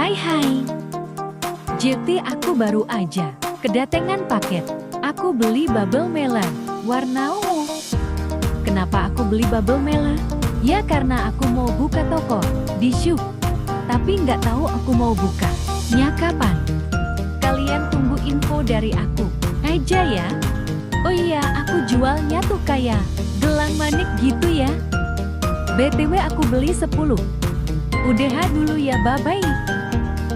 Hai. JT aku baru aja kedatangan paket. Aku beli bubble melon warna ungu. Kenapa aku beli bubble melon? Ya karena aku mau buka toko di Shop. Tapi nggak tahu aku mau bukanya kapan. Kalian tunggu info dari aku aja ya. Oh iya, aku jualnya tuh kayak gelang manik gitu ya. BTW aku beli 10. Udah dulu ya, bye-bye.